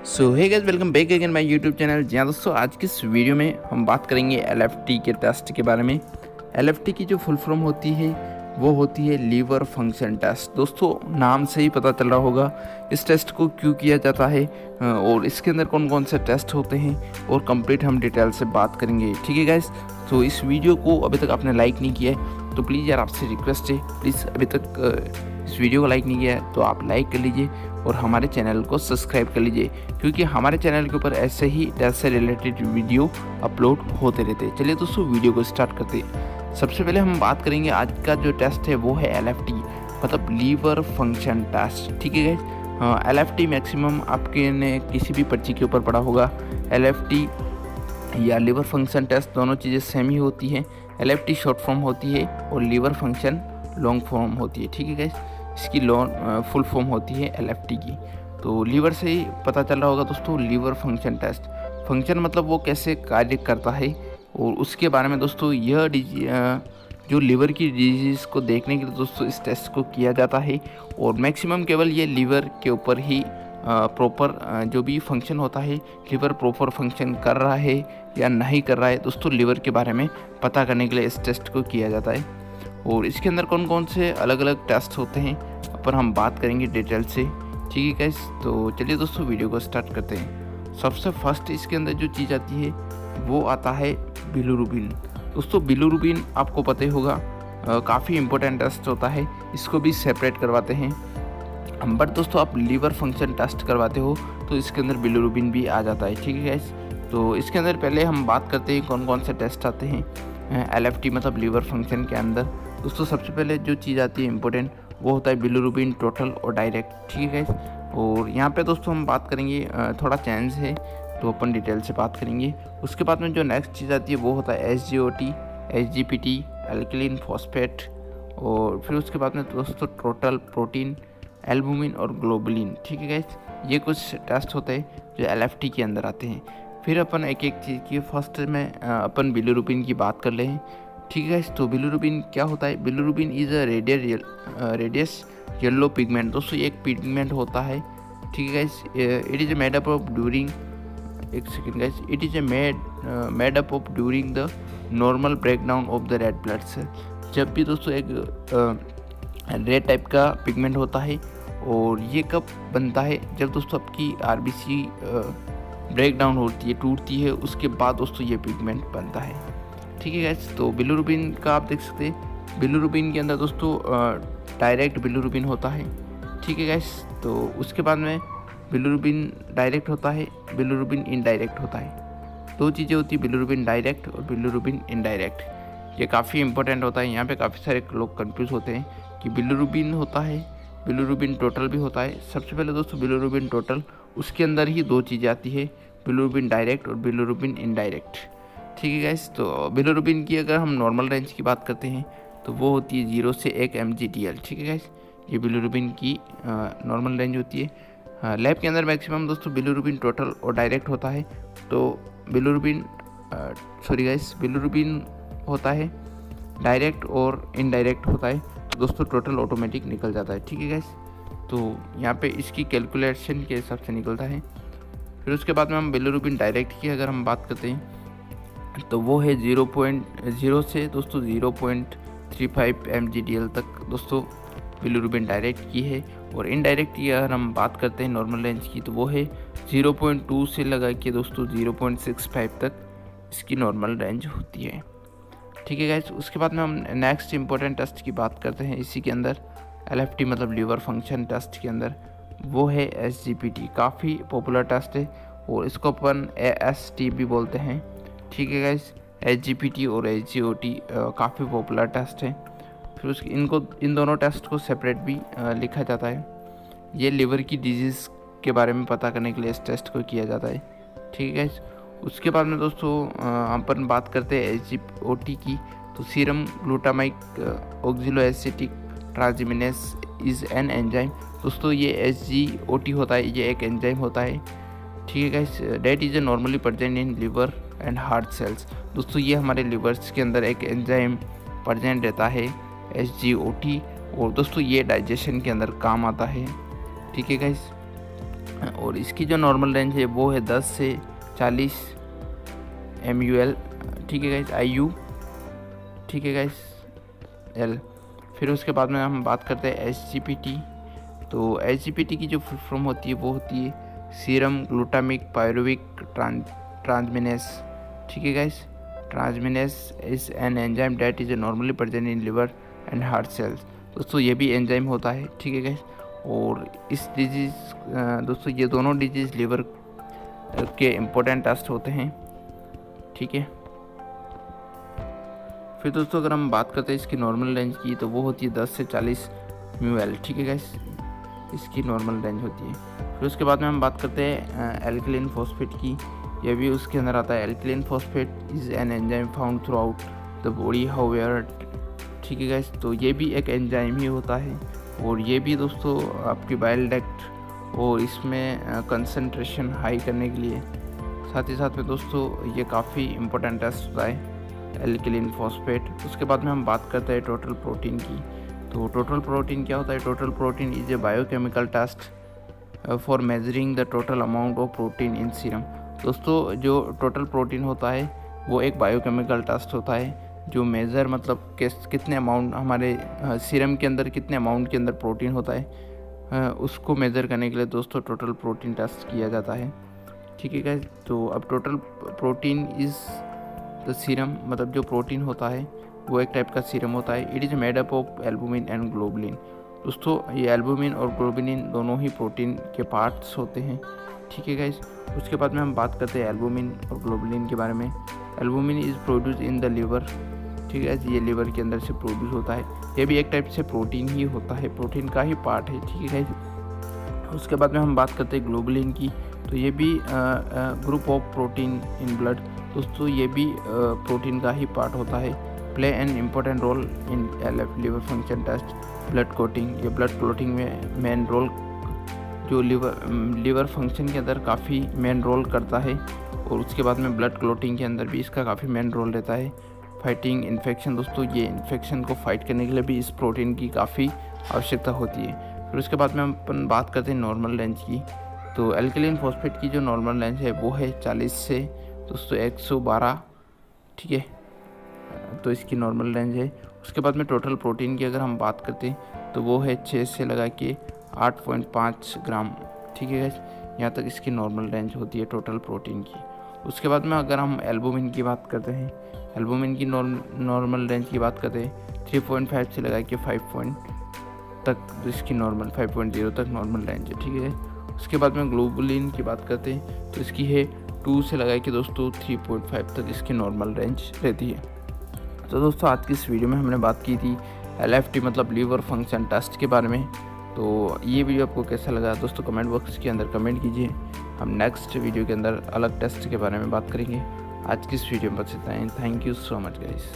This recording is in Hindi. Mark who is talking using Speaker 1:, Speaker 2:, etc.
Speaker 1: So hey guys, welcome back again my YouTube channel. जी हाँ दोस्तों, आज की इस वीडियो में हम बात करेंगे एलएफटी के टेस्ट के बारे में। एलएफटी की जो फुल फॉर्म होती है वो होती है लीवर फंक्शन टेस्ट। दोस्तों, नाम से ही पता चल रहा होगा इस टेस्ट को क्यों किया जाता है और इसके अंदर कौन कौन से टेस्ट होते हैं और कंप्लीट हम डिटेल से बात करेंगे। ठीक है गाइस, तो इस वीडियो को अभी तक आपने लाइक नहीं किया है तो प्लीज़ यार आपसे रिक्वेस्ट है, प्लीज़ अभी तक इस वीडियो को लाइक नहीं किया है तो आप लाइक कर लीजिए और हमारे चैनल को सब्सक्राइब कर लीजिए, क्योंकि हमारे चैनल के ऊपर ऐसे ही टेस्ट से रिलेटेड वीडियो अपलोड होते रहते हैं। चलिए दोस्तों, वीडियो को स्टार्ट करते हैं। सबसे पहले हम बात करेंगे आज का जो टेस्ट है वो है एलएफटी, मतलब लीवर फंक्शन टेस्ट। ठीक है गाइस, एलएफटी मैक्सिमम आपके ने किसी भी पर्ची के ऊपर पढ़ा होगा। एलएफटी या लीवर फंक्शन टेस्ट दोनों चीज़ें सेम ही होती हैं। एलएफटी शॉर्ट फॉर्म होती है और लीवर फंक्शन लॉन्ग फॉर्म होती है। ठीक है गाइस, इसकी फुल फॉर्म होती है एलएफटी की। तो लीवर से ही पता चल रहा होगा दोस्तों, लीवर फंक्शन टेस्ट। फंक्शन मतलब वो कैसे कार्य करता है और उसके बारे में दोस्तों जो लीवर की डिजीज़ को देखने के लिए दोस्तों इस टेस्ट को किया जाता है। और मैक्सिमम केवल ये लीवर के ऊपर ही प्रॉपर जो भी फंक्शन होता है, लीवर प्रॉपर फंक्शन कर रहा है या नहीं कर रहा है दोस्तों, लीवर के बारे में पता करने के लिए इस टेस्ट को किया जाता है। और इसके अंदर कौन कौन से अलग अलग टेस्ट होते हैं पर हम बात करेंगे डिटेल से। ठीक है गाइस, तो चलिए दोस्तों वीडियो को स्टार्ट करते हैं। सबसे फर्स्ट इसके अंदर जो चीज़ आती है वो आता है बिलिरुबिन। दोस्तों, बिलिरुबिन आपको पता ही होगा, काफ़ी इंपॉर्टेंट टेस्ट होता है, इसको भी सेपरेट करवाते हैं। बट दोस्तों, आप लीवर फंक्शन टेस्ट करवाते हो तो इसके अंदर बिलिरुबिन भी आ जाता है। ठीक है गाइस, तो इसके अंदर पहले हम बात करते हैं कौन कौन से टेस्ट आते हैं एलएफटी मतलब लीवर फंक्शन के अंदर। दोस्तों, सबसे पहले जो चीज़ आती है इम्पोर्टेंट वो होता है बिलिरुबिन टोटल और डायरेक्ट। ठीक है गाइस, और यहाँ पे दोस्तों हम बात करेंगे, थोड़ा चेंज है तो अपन डिटेल से बात करेंगे। उसके बाद में जो नेक्स्ट चीज़ आती है वो होता है एसजीओटी, एसजीपीटी, एल्कलीन फॉस्फेट, और फिर उसके बाद में दोस्तों टोटल प्रोटीन, एल्बुमिन और ग्लोबुलिन। ठीक है गाइस, ये कुछ टेस्ट होते हैं जो एलएफटी के अंदर आते हैं। फिर अपन एक एक चीज़ की फर्स्ट में अपन बिलिरुबिन की बात कर ले हैं। ठीक है गाइस, तो बिलिरुबिन क्या होता है? Bilirubin is a reddish yellow pigment. दोस्तों, ये एक पिगमेंट होता है। ठीक है guys, it is made up of during, एक second guys, it is made up of during the normal breakdown of the red blood cell. जब भी दोस्तों एक रेड टाइप का पिगमेंट होता है, और ये कब बनता है? जब दोस्तों आपकी आरबीसी ब्रेक डाउन होती है, टूटती है, उसके बाद दोस्तों ये पिगमेंट बनता है। ठीक है गाइस, तो बिलिरुबिन का आप देख सकते हैं, बिलिरुबिन के अंदर दोस्तों डायरेक्ट बिलिरुबिन होता है। ठीक है गाइस, तो उसके बाद में बिलिरुबिन डायरेक्ट होता है, बिलिरुबिन इनडायरेक्ट होता है। दो चीज़ें होती है, बिलिरुबिन डायरेक्ट और बिलिरुबिन इनडायरेक्ट। ये काफ़ी इंपॉर्टेंट होता है। यहाँ पे काफ़ी सारे लोग कंफ्यूज होते हैं कि बिलिरुबिन होता है, बिलिरुबिन टोटल भी होता है। सबसे पहले दोस्तों बिलिरुबिन टोटल, उसके अंदर ही दो चीज़ें आती है, बिलिरुबिन डायरेक्ट और बिलिरुबिन इनडायरेक्ट। ठीक है गाइस, तो बिलिरुबिन की अगर हम नॉर्मल रेंज की बात करते हैं तो वो होती है 0 से 1 mg/dl। ठीक है गाइस, ये बिलिरुबिन की नॉर्मल रेंज होती है। लैब के अंदर मैक्सिमम दोस्तों बिलिरुबिन टोटल और डायरेक्ट होता है। तो बिलिरुबिन बिलिरुबिन होता है डायरेक्ट और इनडायरेक्ट होता है, तो दोस्तों टोटल ऑटोमेटिक निकल जाता है। ठीक है गाइस, तो यहाँ पे इसकी कैलकुलेशन के हिसाब से निकलता है। फिर उसके बाद में हम बिलिरुबिन डायरेक्ट की अगर हम बात करते हैं तो वो है 0.0 से दोस्तों 0.35 mg/dl तक दोस्तों बिलिरुबिन डायरेक्ट की है। और इनडायरेक्ट की अगर हम बात करते हैं नॉर्मल रेंज की तो वो है 0.2 से लगा के दोस्तों 0.65 तक इसकी नॉर्मल रेंज होती है। ठीक है गाइस, उसके बाद में हम नेक्स्ट इंपॉर्टेंट टेस्ट की बात करते हैं इसी के अंदर, एलएफटी मतलब लीवर फंक्शन टेस्ट के अंदर, वो है एसजीपीटी। काफ़ी पॉपुलर टेस्ट है और इसको अपन एएसटी भी बोलते हैं। ठीक है गाइस, एसजीपीटी और एसजीओटी काफ़ी पॉपुलर टेस्ट है। फिर उसके इन दोनों टेस्ट को सेपरेट भी लिखा जाता है। ये लीवर की डिजीज़ के बारे में पता करने के लिए इस टेस्ट को किया जाता है। ठीक है गाइस, उसके बाद में दोस्तों अपन बात करते हैं एसजीओटी की, तो सीरम ग्लूटामाइक ऑक्सिलोएसिटिक ट्रांसमिनेस इज़ एन एंजाइम। दोस्तों, ये एसजीओटी होता है, ये एक एंजाइम होता है। ठीक है guys, that is normally present in liver and heart cells. दोस्तों, ये हमारे लिवर्स के अंदर एक एंजाइम प्रेजेंट रहता है एसजीओटी, और दोस्तों ये डाइजेशन के अंदर काम आता है। ठीक है गाइस, और इसकी जो नॉर्मल रेंज है वो है 10 से 40 MUL, ठीक है गाइस, IU, ठीक है गाइस, L। फिर उसके बाद में हम बात करते हैं SGPT। तो SGPT की जो फुल फॉर्म होती है वो होती है सीरम ग्लूटामिक पायरुविक ट्रांसमिनेस, ठीक है guys. Transaminase is an enzyme that is normally present in liver and heart cells. दोस्तों ये भी एंजाइम होता है, ठीक है गाइस। और इस डिजीज़ दोस्तों ये दोनों डिजीज़ लिवर के इम्पोर्टेंट टेस्ट होते हैं, ठीक है। फिर दोस्तों अगर हम बात करते हैं इसकी नॉर्मल रेंज की तो वो होती है 10 से 40 MUL, ठीक है गाइस, इसकी नॉर्मल रेंज होती है। फिर उसके बाद में हम बात करते हैं एल्कलीन फॉस्फेट की। यह भी उसके अंदर आता है। Alkaline phosphate is an enzyme found through out the body however, ठीक है गाइस। तो ये भी एक एंजाइम ही होता है और ये भी दोस्तों आपकी बाइल डक्ट और इसमें कंसंट्रेशन हाई करने के लिए, साथ ही साथ में दोस्तों ये काफ़ी इम्पोर्टेंट टेस्ट होता है एल्कलीन फॉस्फेट। उसके बाद में हम बात करते हैं टोटल प्रोटीन की। तो टोटल प्रोटीन क्या होता है? Total protein is a biochemical test for measuring the total amount of protein in serum. दोस्तों जो टोटल प्रोटीन होता है वो एक बायोकेमिकल टेस्ट होता है जो मेज़र मतलब कितने अमाउंट हमारे सीरम के अंदर कितने अमाउंट के अंदर प्रोटीन होता है उसको मेज़र करने के लिए दोस्तों टोटल प्रोटीन टेस्ट किया जाता है, ठीक है गाइस। तो अब total protein is the serum, मतलब जो प्रोटीन होता है वो एक टाइप का सीरम होता है। It is made up of albumin and globulin. दोस्तों ये एल्बुमिन और ग्लोबुलिन दोनों ही प्रोटीन के पार्ट्स होते हैं, ठीक है गाइस। उसके बाद में हम बात करते हैं एल्बुमिन और ग्लोबुलिन के बारे में। Albumin is produce in the liver, ठीक है, ये लिवर के अंदर से प्रोड्यूस होता है। ये भी एक टाइप से प्रोटीन ही होता है, प्रोटीन का ही पार्ट है, ठीक है गाइस। उसके बाद में हम बात करते हैं ग्लोबुलिन की। तो ये भी group of protein in blood. दोस्तों ये भी प्रोटीन का ही पार्ट होता है। Play an important role in LF liver function test blood clotting. ये ब्लड क्लोटिंग में मेन रोल जो लिवर फंक्शन के अंदर काफ़ी मेन रोल करता है। और उसके बाद में ब्लड क्लोटिंग के अंदर भी इसका काफ़ी मेन रोल रहता है। फाइटिंग इन्फेक्शन, दोस्तों ये इन्फेक्शन को फाइट करने के लिए भी इस प्रोटीन की काफ़ी आवश्यकता होती है। फिर उसके बाद में हम अपन बात करते हैं नॉर्मल रेंज की। तो एल्कलीन फॉस्फेट की जो नॉर्मल रेंज है वो है 40 से दोस्तों 112, ठीक है, तो इसकी नॉर्मल रेंज है। उसके बाद में टोटल प्रोटीन की अगर हम बात करते हैं तो वो है 6 से लगा के 8.5 ग्राम, ठीक है गाइस, यहाँ तक इसकी नॉर्मल रेंज होती है टोटल प्रोटीन की। उसके बाद में अगर हम एल्बुमिन की बात करते हैं, एल्बुमिन की नॉर्मल रेंज की बात करते हैं 3.5 से लगा के 5 तक इसकी नॉर्मल 5.0 तक नॉर्मल रेंज है, ठीक है। उसके बाद में ग्लोबुलिन की बात करते हैं तो इसकी है 2 से लगा के दोस्तों 3.5 तक इसकी नॉर्मल रेंज रहती है। तो दोस्तों आज की इस वीडियो में हमने बात की थी LFT मतलब लीवर फंक्शन टेस्ट के बारे में। तो ये वीडियो आपको कैसा लगा दोस्तों कमेंट बॉक्स के अंदर कमेंट कीजिए। हम नेक्स्ट वीडियो के अंदर अलग टेस्ट के बारे में बात करेंगे। आज की इस वीडियो में बस इतना ही। Thank you so much guys.